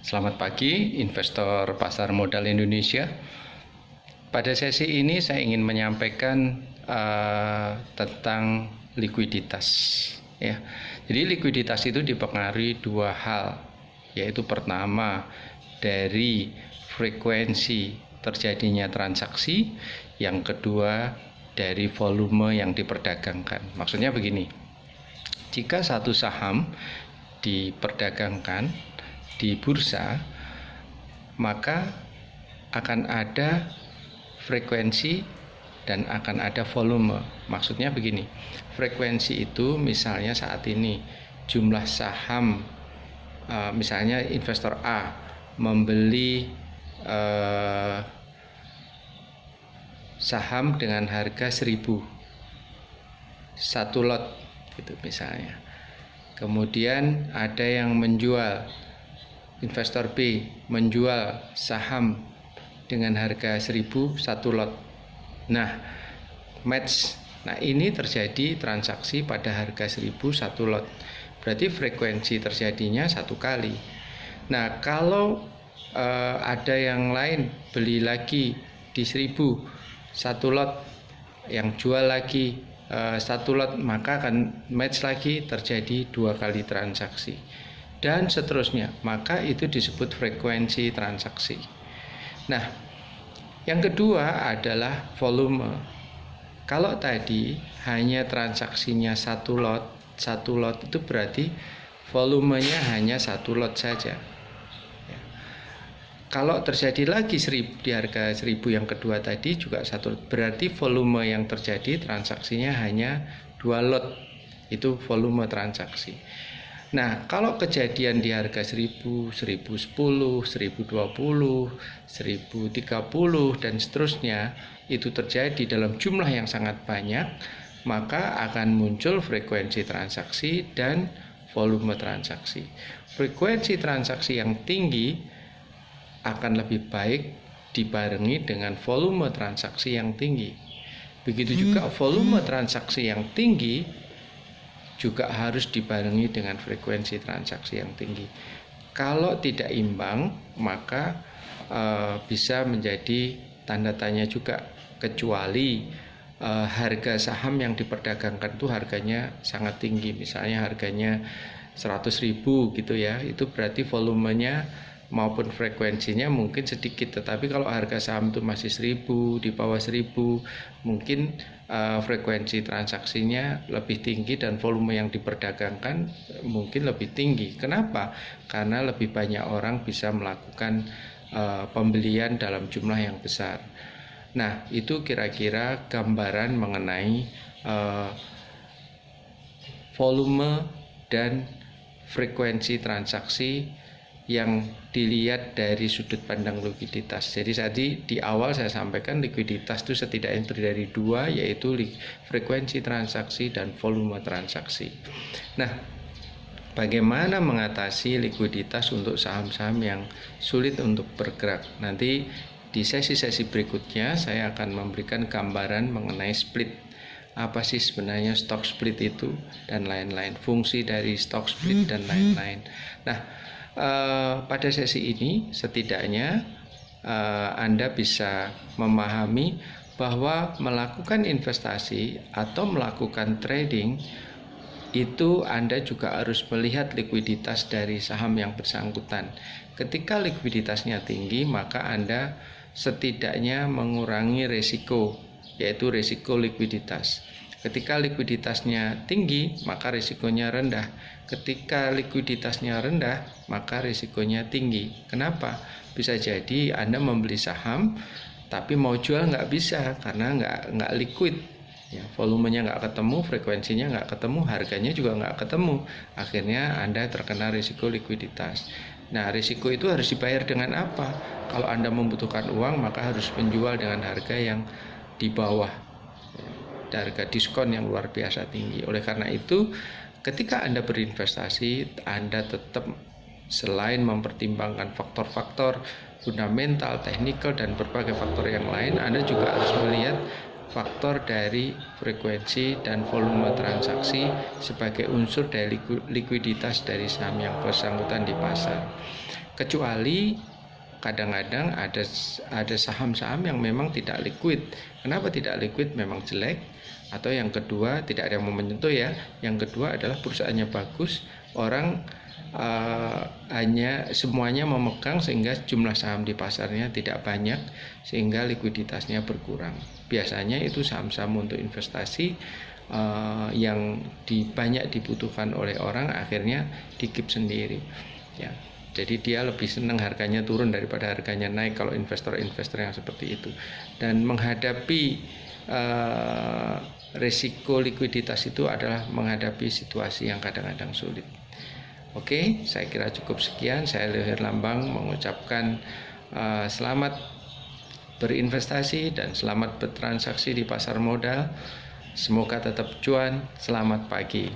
Selamat pagi, investor pasar modal Indonesia. Pada sesi ini saya ingin menyampaikan tentang likuiditas. Ya, jadi likuiditas itu dipengaruhi dua hal, yaitu pertama dari frekuensi terjadinya transaksi, yang kedua dari volume yang diperdagangkan. Maksudnya begini, jika satu saham diperdagangkan di bursa, maka akan ada frekuensi dan akan ada volume. Maksudnya begini, frekuensi itu misalnya saat ini jumlah saham, misalnya investor A membeli saham dengan harga 1.000 satu lot gitu misalnya. Kemudian ada yang menjual, investor B menjual saham dengan harga 1.000 satu lot. Nah, match. Nah, ini terjadi transaksi pada harga 1.000 satu lot. Berarti frekuensi terjadinya satu kali. Nah, kalau ada yang lain beli lagi di 1.000 satu lot, yang jual lagi satu lot, maka akan match lagi, terjadi dua kali transaksi dan seterusnya. Maka itu disebut frekuensi transaksi. Nah, yang kedua adalah volume. Kalau tadi hanya transaksinya satu lot itu berarti volumenya hanya satu lot saja. Kalau terjadi lagi 1.000 di harga 1.000 yang kedua tadi juga satu lot, berarti volume yang terjadi transaksinya hanya 2 lot. Itu volume transaksi. Nah, kalau kejadian di harga 1.000, 1.010, 1.020, 1.030 dan seterusnya itu terjadi dalam jumlah yang sangat banyak, maka akan muncul frekuensi transaksi dan volume transaksi. Frekuensi transaksi yang tinggi akan lebih baik dibarengi dengan volume transaksi yang tinggi. Begitu juga volume transaksi yang tinggi juga harus dibarengi dengan frekuensi transaksi yang tinggi. Kalau tidak imbang, maka bisa menjadi tanda tanya juga, kecuali harga saham yang diperdagangkan itu harganya sangat tinggi, misalnya harganya 100.000 gitu ya, itu berarti volumenya maupun frekuensinya mungkin sedikit. Tetapi kalau harga saham itu masih 1.000, di bawah 1.000, mungkin frekuensi transaksinya lebih tinggi dan volume yang diperdagangkan mungkin lebih tinggi. Kenapa? Karena lebih banyak orang bisa melakukan pembelian dalam jumlah yang besar. Nah, itu kira-kira gambaran mengenai volume dan frekuensi transaksi yang dilihat dari sudut pandang likuiditas. Jadi tadi di awal saya sampaikan likuiditas itu setidaknya terdiri dari dua, yaitu frekuensi transaksi dan volume transaksi. Nah, bagaimana mengatasi likuiditas untuk saham-saham yang sulit untuk bergerak? Nanti di sesi-sesi berikutnya saya akan memberikan gambaran mengenai split. Apa sih sebenarnya stock split itu dan lain-lain, fungsi dari stock split dan lain-lain. Nah, pada sesi ini setidaknya Anda bisa memahami bahwa melakukan investasi atau melakukan trading itu Anda juga harus melihat likuiditas dari saham yang bersangkutan. Ketika likuiditasnya tinggi, maka Anda setidaknya mengurangi risiko, yaitu risiko likuiditas. Ketika likuiditasnya tinggi, maka risikonya rendah. Ketika likuiditasnya rendah, maka risikonya tinggi. Kenapa? Bisa jadi Anda membeli saham, tapi mau jual nggak bisa karena nggak liquid. Ya, volumenya nggak ketemu, frekuensinya nggak ketemu, harganya juga nggak ketemu. Akhirnya Anda terkena risiko likuiditas. Nah, risiko itu harus dibayar dengan apa? Kalau Anda membutuhkan uang, maka harus menjual dengan harga yang di bawah, harga diskon yang luar biasa tinggi. Oleh karena itu, ketika Anda berinvestasi, Anda tetap selain mempertimbangkan faktor-faktor fundamental, teknikal, dan berbagai faktor yang lain, Anda juga harus melihat faktor dari frekuensi dan volume transaksi sebagai unsur dari likuiditas dari saham yang bersangkutan di pasar. Kecuali kadang-kadang ada saham-saham yang memang tidak liquid. Kenapa tidak liquid? Memang jelek, atau yang kedua tidak ada yang mau menyentuh ya. Yang kedua adalah perusahaannya bagus, orang hanya semuanya memegang sehingga jumlah saham di pasarnya tidak banyak sehingga likuiditasnya berkurang. Biasanya itu saham-saham untuk investasi yang banyak dibutuhkan oleh orang, akhirnya di-keep sendiri ya. Jadi dia lebih senang harganya turun daripada harganya naik kalau investor-investor yang seperti itu. Dan menghadapi risiko likuiditas itu adalah menghadapi situasi yang kadang-kadang sulit. Oke, saya kira cukup sekian. Saya Leo Herlambang mengucapkan selamat berinvestasi dan selamat bertransaksi di pasar modal. Semoga tetap cuan. Selamat pagi.